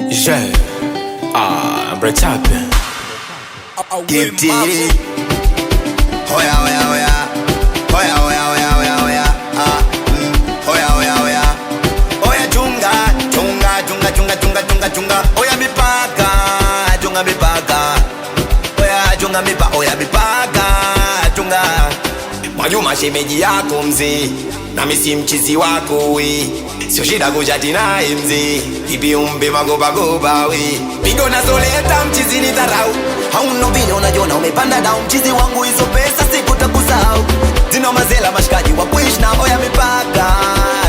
Yeah, Bretape. Give it. Hoya, hoya, hoya. Hoya, hoya, hoya, hoya, hoya. Hoya, hoya, hoya. Hoya chunga, chunga, chunga, chunga, chunga, chunga, chunga. Hoya mipaka, chunga mipaka. Hoya chunga mipaka, hoya mipaka, chunga. Mwajuma shemeji yako mzee, na misi mchizi wako we. Sio shida kujati naye mzee, ipi umbe magoba goba we. Pigo na zoleta mchizi ni dharau, hauno vile unajiona umepanda dao. Mchizi wangu hizo pesa sikutakusahau. Zino mazela mashikaji wa kuishi na hoya mipaka,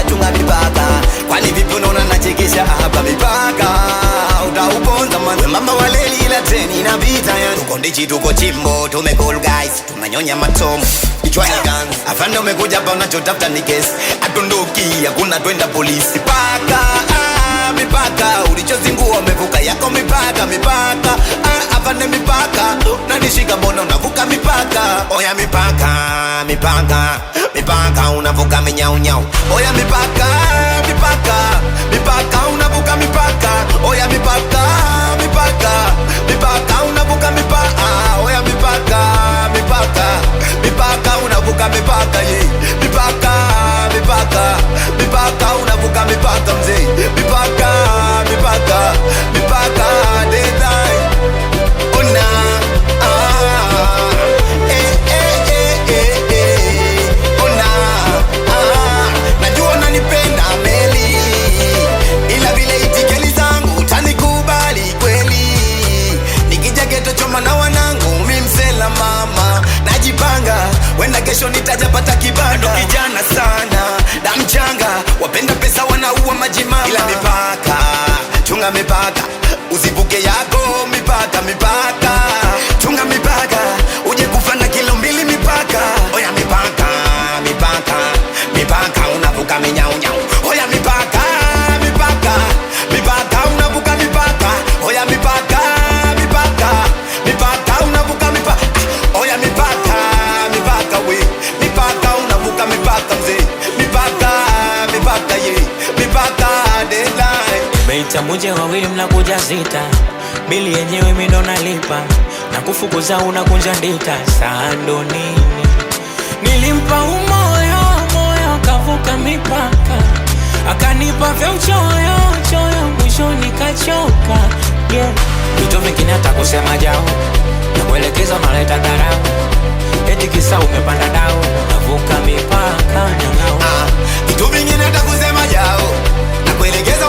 chunga mipaka. Kwani vipi unaona nachekesha hapa mipaka? Utauponza man, mama waleli ila treni na vita yani. Tuko ndichi tuko chimbo, tume cool guys, tunanyonya matomo. Kichwani guns, afande umekuja hapa unachotafuta ni kesi. Atunduki, hakuna twenda polisi. Paka, mipaka, ulichozingua umevuka yako mipaka, mipaka. Afande mipaka, unanishika mbona unavuka mipaka. Oya mipaka, mipaka, mipaka, unavuka minyau nyau. Oya mipaka, mipaka, mipaka, unavuka mipaka. Oya mipaka, mipaka, mipaka, unavuka mipaka. Oya mipaka, mipaka, mipaka, unavuka mipaka ye. Mipaka, mipaka, mipaka, unavuka mipaka mzee. Mipaka, mipaka, mipaka, deadline. Ona, ona, najua unanipenda meli, ila vile itikeli zangu utanikubali kweli. Nikija geto choma na wanangu mimsela mama, najipanga wenda kesho nitajapata kibanda. Kijana sana na mchanga, wapenda pesa wanaua majimama. Ila mipaka, chunga mipaka, usivuke yako mipaka, mipaka. Chunga mipaka, uje kufana kilo mbili mipaka. Oya mipaka, mipaka, mipaka, unavuka minyau nyau. Oya mipaka, mipaka, mipaka, unavuka mipaka. Oya mipaka, mipaka, mipaka, unavuka mipaka. Oya mipaka, mipaka we. Mipaka, unavuka mipaka mzee. Mipaka, mipaka ye. Mipaka, deadline. Meita muje wawili mnakuja sita, bili yenyewe mimi ndo nalipa, na kufukuza unakunja ndita. Sando nini? Nilimpa umoyo, moyo kavuka mipaka, akanipa vya uchoyo, choyo mwisho nikachoka. Yeah, vitu vingine hata kusema jao, na kuelekeza unaleta dharau. Eti kisa umepanda dao, unavuka mipaka nyangao. Vitu vingine hata kusema jao, na kuelekeza